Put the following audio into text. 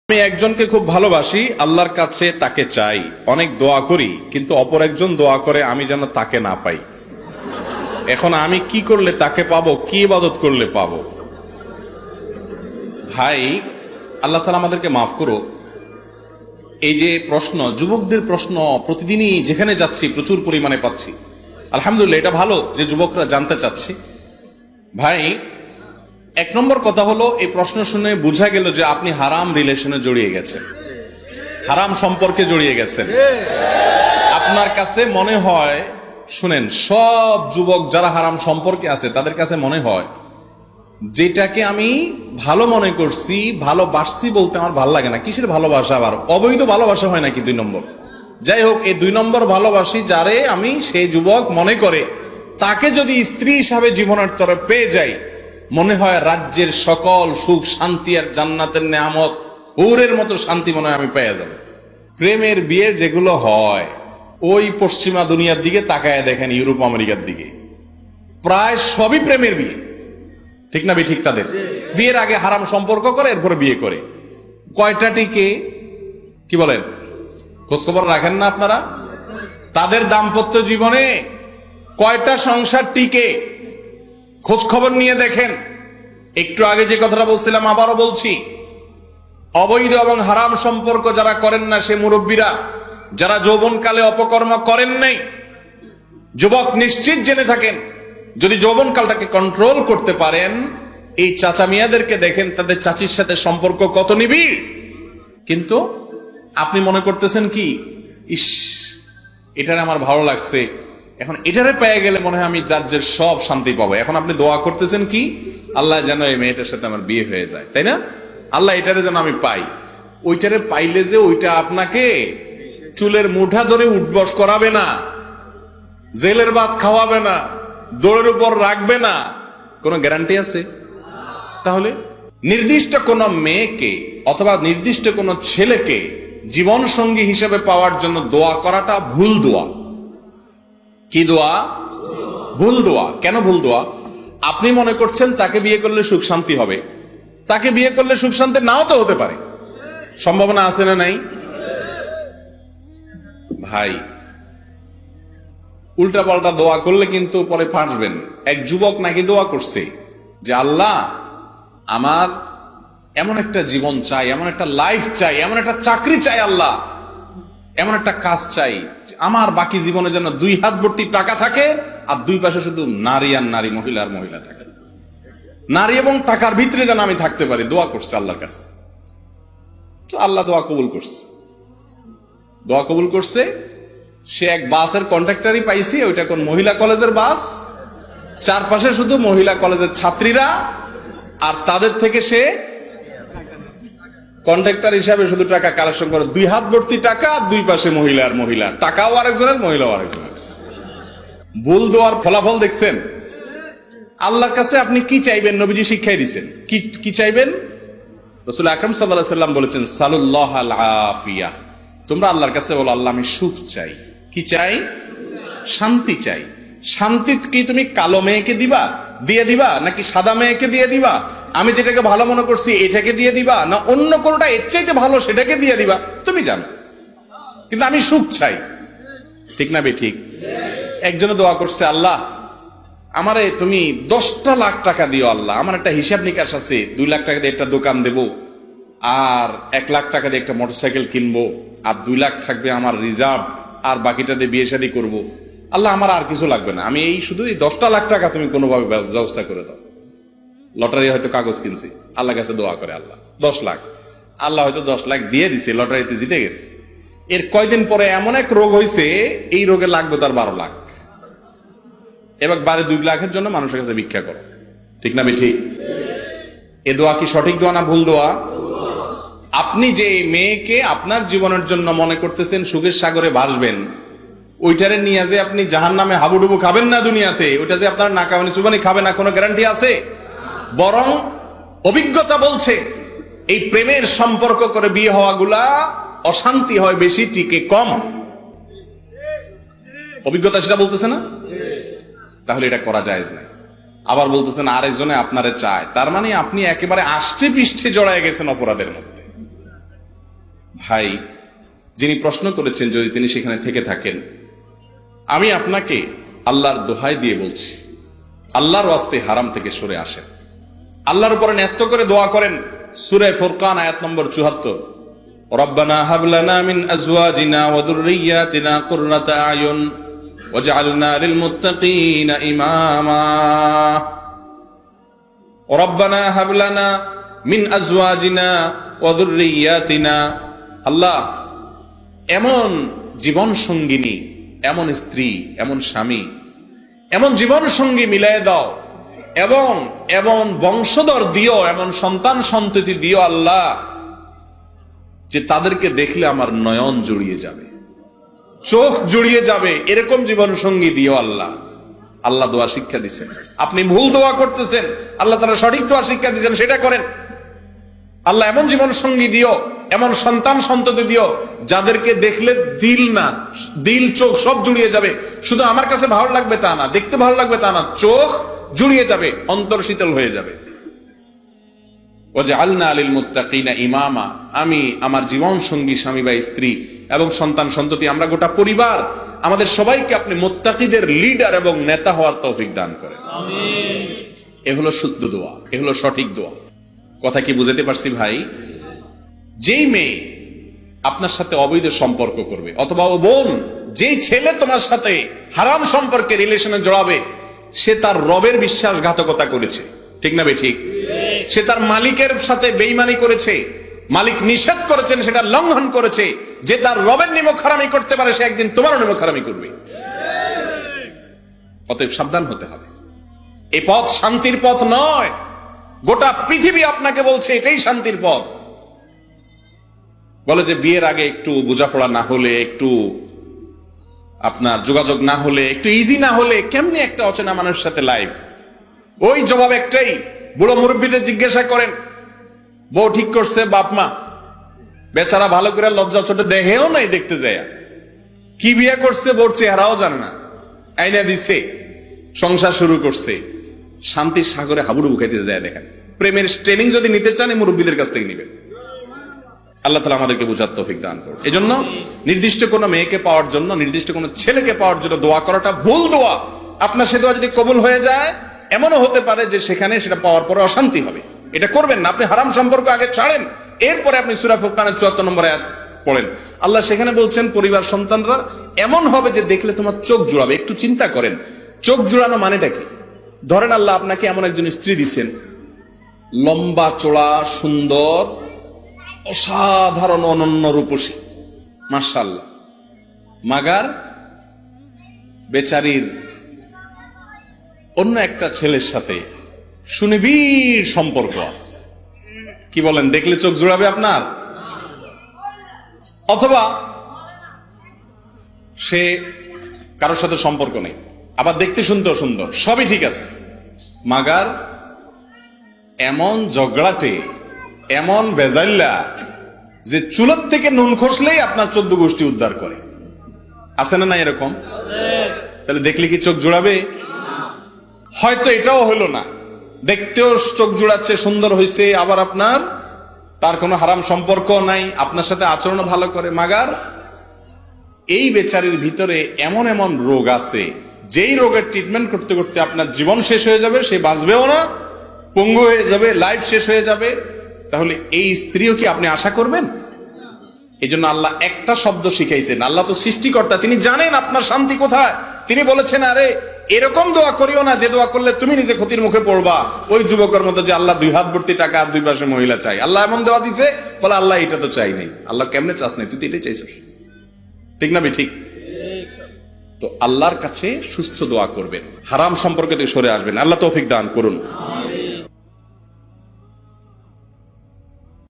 আমি একজনকে খুব ভালোবাসি, আল্লাহর কাছে তাকে চাই, অনেক দোয়া করি, কিন্তু অপর একজন দোয়া করে আমি যেন তাকে না পাই। এখন আমি কি করলে তাকে পাবো, কি ইবাদত করলে পাবো? ভাই, আল্লাহ তাআলা আমাদেরকে মাফ করো। এই যে প্রশ্ন, যুবকদের প্রশ্ন প্রতিদিনই যেখানে যাচ্ছি প্রচুর পরিমাণে পাচ্ছি। আলহামদুলিল্লাহ, এটা ভালো যে যুবকরা জানতে চাচ্ছে। ভাই, এক নম্বর কথা হলো, এই প্রশ্ন শুনে বোঝা গেল যে আপনি হারাম রিলেশনে জড়িয়ে গেছেন, হারাম সম্পর্কে জড়িয়ে গেছেন। আপনার কাছে মনে হয়, শুনেন, সব যুবক যারা হারাম সম্পর্কে আছে তাদের কাছে মনে হয় যেটাকে আমি ভালো মনে করছি, ভালোবাসছি বলতে আমার ভালো লাগে না। কিসের ভালোবাসা? আবার অবৈধ ভালোবাসা হয় নাকি 2 নম্বর? যাই হোক, এই 2 নম্বর ভালোবাসি যারে আমি, সেই যুবক মনে করে তাকে যদি স্ত্রী হিসাবে জীবনের তরফ পেয়ে যাই, মনে হয় রাজ্যের সকল সুখ শান্তি আর জান্নাতের নেয়ামত, হুরের মতো শান্তি মনে হয় আমি পেয়ে যাব। প্রেমের বিয়ে যেগুলো হয়, ওই পশ্চিমা দুনিয়ার দিকে তাকায় দেখেন, ইউরোপ আমেরিকার দিকে প্রায় সবই প্রেমের বিয়ে। ঠিক না? ঠিক। তাদের বিয়ের আগে হারাম সম্পর্ক করে, এরপরে বিয়ে করে। কয়টা টিকে? কি বলেন? খোঁজখবর রাখেন না আপনারা? তাদের দাম্পত্য জীবনে কয়টা সংসার টিকে? খোঁজ খবর নিয়ে দেখেন। একটু আগে যে কথাটা বলছিলাম আবারও বলছি, অবৈধ এবং হারাম সম্পর্ক যারা করেন না, সে মুরব্বীরা যারা যৌবনকালে অপকর্ম করেন নাই, যুবক নিশ্চিত জেনে থাকেন, যদি যৌবনকালটাকে কন্ট্রোল করতে পারেন, এই চাচা মিয়াদেরকে দেখেন, তাদের চাচির সাথে সম্পর্ক কত নিবিড়। কিন্তু আপনি মনে করতেছেন কি, ইস, এটারে আমার ভালো লাগছে, এখন এটারে পেয়ে গেলে মনে হয় আমি রাজ্যের সব শান্তি পাবো। এখন আপনি দোয়া করতেছেন কি, আল্লাহ যেন এই মেয়েটার সাথে আমার বিয়ে হয়ে যায়, তাই না? আল্লাহ এটারে যেন আমি পাই। ওইটারে পাইলে যে ওইটা আপনাকে চুলের মুঠা ধরে উঠবস করাবে না, জেলের ভাত খাওয়াবে না, দৌড়ের উপর রাখবে না, কোনো গ্যারান্টি আছে? তাহলে নির্দিষ্ট কোন মেয়েকে অথবা নির্দিষ্ট কোন ছেলেকে জীবন সঙ্গী হিসেবে পাওয়ার জন্য দোয়া করাটা ভুল দোয়া। কি দোয়া? ভুল দোয়া। কেন ভুল দোয়া? আপনি মনে করছেন তাকে বিয়ে করলে সুখ শান্তি হবে। তাকে বিয়ে করলে সুখ শান্তি নাও তো হতে পারে, সম্ভাবনা আছে না নাই? ভাই, উল্টা পাল্টা দোয়া করলে কিন্তু পরে ফাঁসবেন। এক যুবক নাকি দোয়া করছে যে আল্লাহ, আমার এমন একটা জীবন চাই, এমন একটা লাইফ চাই, এমন একটা চাকরি চাই, আল্লাহ এমন একটা কাজ চাই, আমার বাকি জীবনে যেন 2 হাত ভর্তি টাকা থাকে আর 2 পাশে শুধু নারী আর নারী, মহিলা আর মহিলা থাকে। নারী এবং টাকার ভিতরে যেন আমি থাকতে পারি। দোয়া করছে আল্লাহর কাছে, তো আল্লাহ দোয়া কবুল করছে। দোয়া কবুল করছে। সে এক বাসের কন্ট্রাক্টরই পাইছে, ওইটা কোন মহিলা কলেজের বাস, চারপাশে শুধু মহিলা কলেজের ছাত্রীরা, আর তাদের থেকে সে কন্ট্রাক্টর হিসাবে শুধু টাকা কালেকশন করে। 2 হাত ভর্তি টাকা, 2 পাশে মহিলা আর মহিলা, টাকাও আরেকজনের, মহিলাও আরেকজনের। ভুল দোয়ার ফলাফল দেখছেন? আল্লাহর কাছে আপনি কি চাইবেন? নবীজি শিক্ষাই দিচ্ছেন। কি চাইবেন? রাসূল আকরাম সাল্লাল্লাহু আলাইহি ওয়াসাল্লাম বলেছেন, সালুল্লাহ আল আফিয়া। তোমরা আল্লাহর কাছে বলো, আল্লাহ আমি সুখ চাই। কি চাই? শান্তি চাই। শান্তি কি তুমি কালো মেয়েকে দিয়ে দিবা, নাকি সাদা মেয়েকে দিয়ে দিবা? আমি যেটাকে ভালো মনে করছি এটাকে দিয়ে দিবা, না অন্য কোনটা এর চাইতে ভালো সেটাকে দিয়ে দিবা? তুমি জানো, কিন্তু আমি সুখ চাই। ঠিক না ঠিক? একজনে দোয়া করছে, আল্লাহ আমারে তুমি 10টা লাখ টাকা দিও। আল্লাহ, আমার একটা হিসাব নিকাশ আছে, 2 লাখ টাকা দিয়ে একটা দোকান দেবো, আর 1 লাখ টাকা দিয়ে একটা মোটরসাইকেল কিনবো, আর 2 লাখ থাকবে আমার রিজার্ভ, আর বাকিটা দিয়ে বিয়ে শাদী করবো। আল্লাহ, আমার আর কিছু লাগবে না, আমি এই শুধু এই 10টা লাখ টাকা তুমি কোনোভাবে ব্যবস্থা করে দাও। লটারি হয়তো কাগজ কিনছি, আল্লাহ কাছে দোয়া করে, আল্লাহ 10 লাখ। আল্লাহ হয়তো 10 লাখ দিয়ে দিছে, লটারিতে জিতে গেছে। এর কয়দিন পরে এমন এক রোগ হয়েছে, এই রোগে লাগবে তার 12 লাখ। এবার 2 লাখের জন্য মানুষের কাছে ভিক্ষা করো। ঠিক না ঠিক? এ দোয়া কি সঠিক দোয়া না ভুল দোয়া? আপনি যে মেয়েকে আপনার জীবনের জন্য মনে করতেছেন সুখের সাগরে ভাসবেন, ওইটারে নিয়ে যে আপনি জাহান্নামে হাবুডুবু খাবেন না দুনিয়াতে, ওইটা যে আপনার নাকাবানি চুবানি খাবে না, কোনো গ্যারান্টি আছে? বরং অভিজ্ঞতা বলছে, এই প্রেমের সম্পর্ক করে বিয়ে হওয়াগুলা অশান্তি হয় বেশি, টিকে কম। অভিজ্ঞতা সেটা বলতেছে না? তাহলে এটা করা জায়েজ নাই। আবার বলতেছেন আরেকজনে আপনারে চায়, তার মানে আপনি একেবারে আষ্টে পৃষ্ঠে জড়ায় গেছেন অপরাধের মধ্যে। ভাই যিনি প্রশ্ন করেছেন, যদি তিনি সেখানে থেকে থাকেন, আমি আপনাকে আল্লাহর দোহাই দিয়ে বলছি, আল্লাহর ওয়াস্তে হারাম থেকে সরে আসেন, আল্লাহর উপরে ন্যস্ত করে দোয়া করেন। সূরা ফুরকান আয়াত নম্বর ৭৪, রব্বানা হাব লানা মিন আজওয়াজিনা ওয়া যুররিয়্যাতিনা কুররাতা আয়ুন ওয়াজআলনা লিল মুত্তাকিনা ইমামা। রব্বানা হাব লানা মিন আজওয়াজিনা ওয়া যুররিয়্যাতিনা, আল্লাহ এমন জীবন সঙ্গিনী, এমন স্ত্রী, এমন স্বামী, এমন জীবন সঙ্গী মিলিয়ে দাও, এবং এমন বংশধর দিও, এমন সন্তান সন্ততি দিও আল্লাহ, যে তাদেরকে দেখলে আমার নয়ন জুড়িয়ে যাবে, চোখ জুড়িয়ে যাবে, এরকম জীবন সঙ্গী দিও আল্লাহ। আল্লাহ দোয়া শিক্ষা দিচ্ছেন। আপনি ভুল দোয়া করতেছেন, আল্লাহ তাআলা সঠিক দোয়া শিক্ষা দিচ্ছেন, সেটা করেন। আল্লাহ এমন জীবন সঙ্গী দিও, এমন সন্তান সন্ততি দিও, যাদেরকে দেখলে দিল চোখ সব জুড়িয়ে যাবে। শুধু আমার কাছে ভালো লাগবে তা না, দেখতে ভালো লাগবে তা না, চোখ জুড়িয়ে যাবে, অন্তর শীতল হয়ে যাবে। ওয়াজআলনা লিল মুত্তাকিনা ইমামা, আমি আমার জীবন সঙ্গী, স্বামী বা স্ত্রী এবং সন্তান সন্ততি, আমরা গোটা পরিবার, আমাদের সবাইকে আপনি মুত্তাকিদের লিডার এবং নেতা হওয়ার তৌফিক দান করেন। আমিন। এ হলো শুদ্ধ দোয়া, এ হলো সঠিক দোয়া। কথা কি বুঝাতে পারছি ভাই? যেই মেয়ে আপনার সাথে অবৈধ সম্পর্ক করবে, অথবা ও বোন, যেই ছেলে তোমার সাথে হারাম সম্পর্কে রিলেশনে জড়াবে, সে তার রবের বিশ্বাসঘাতকতা করেছে, ঠিক না বে ঠিক? সে তার মালিকের সাথে বেঈমানি করেছে, মালিক নিষেধ করেছেন সেটা লঙ্ঘন করেছে। যে তার রবের নিমক হারামি করতে পারে, সে একদিন তোমারও নিমক হারামি করবে। অতএব সাবধান হতে হবে। এই পথ শান্তির পথ নয়। গোটা পৃথিবী আপনাকে বলছে এটাই শান্তির পথ। বলে যে বিয়ের আগে একটু বোঝাপড়া না হলে, একটু আপনার যোগাযোগ না হলে, একটু ইজি না হলে কেমনি একটা অচেনা মানুষের সাথে লাইফ? ওই জবাব একটাই, বুড়ো মুরব্বীদের জিজ্ঞাসা করেন, বউ ঠিক করছে বাপ মা, বেচারা ভালো করে লজ্জা ছোট দেখেও নাই, দেখতে যায় কি বিয়ে করছে, বউর চেহারাও জানে না, আইনা দিছে, সংসার শুরু করছে, শান্তির সাগরে হাবুডুবু খাইতে যায়। দেখেন, প্রেমের ট্রেনিং যদি নিতে চান মুরব্বীদের কাছ থেকে নিবেন। আল্লাহ তাআলা আমাদেরকে বুঝার তৌফিক দান করুন। এজন্য নির্দিষ্ট কোন মেয়েকে পাওয়ার জন্য, নির্দিষ্ট কোন ছেলেকে পাওয়ার জন্য দোয়া করাটা ভুল দোয়া। আপনার সে দোয়া যদি কবুল হয়ে যায়, এমনও হতে পারে যে সেখানে সেটা পাওয়ার পরে অশান্তি হবে। এটা করবেন না। আপনি হারাম সম্পর্ক আগে ছাড়েন, এরপরে আপনি সূরা ফুরকানের ৭৪ নম্বর আয়াত পড়েন। আল্লাহ সেখানে বলছেন, পরিবার সন্তানরা এমন হবে যে দেখলে তোমার চোখ জুড়াবে। একটু চিন্তা করেন, চোখ জুড়ানো মানেটা কি? ধরেন আল্লাহ আপনাকে এমন একজন স্ত্রী দিচ্ছেন, লম্বা চোড়া, সুন্দর, অসাধারণ, অনন্য রূপসী, মাশাআল্লাহ, মাগার বেচারির অন্য একটা ছেলের সাথে সুনিবিড় সম্পর্ক আছে। কি বলেন, দেখলে চোখ জোড়াবে আপনার? অথবা সে কারোর সাথে সম্পর্ক নেই, আবার দেখতে শুনতেও সুন্দর, সবই ঠিক আছে, মাগার এমন ঝগড়াটে, এমন বেজাল্লা যে চুলার থেকে নুন খসলেই আপনার 14 গোষ্ঠী উদ্ধার করে। আছে না? না এরকম? তাহলে দেখলে কি চোখ জোড়াবে? হয়তো এটাও হলো না, দেখতেও চোখ জোড়াচ্ছে, সুন্দর হয়েছে, আবার আপনার তার কোনো হারাম সম্পর্ক নাই, আপনার সাথে আচরণ ভালো করে, মাগার এই বেচারির ভিতরে এমন এমন রোগ আছে, যেই রোগের ট্রিটমেন্ট করতে করতে আপনার জীবন শেষ হয়ে যাবে, সে বাঁচবেও না, পঙ্গু হয়ে যাবে, লাইফ শেষ হয়ে যাবে। তাহলে এই স্ত্রীও কি আপনি আশা করবেন? এই জন্য আল্লাহ একটা শব্দ শিখাইছেন। আল্লাহ তো সৃষ্টিকর্তা, তিনি জানেন আপনার শান্তি কোথায়। তিনি বলেছেন, আরে এরকম দোয়া করিও না যে দোয়া করলে তুমি নিজে ক্ষতির মুখে পড়বা। ওই যুবকের মতো যে আল্লাহ 2 হাত ভর্তি টাকা আর 2 পাশে মহিলা চাই, আল্লাহ এমন দোয়া দিছে, বলে আল্লাহ এটা তো চাই নাই। আল্লাহ কেমনে চাস নাই? তুই তো এটাই চাইছিস, ঠিক না? ঠিক। তো আল্লাহর কাছে সুস্থ দোয়া করবেন, হারাম সম্পর্কে থেকে সরে আসবেন। আল্লাহ তৌফিক দান করুন।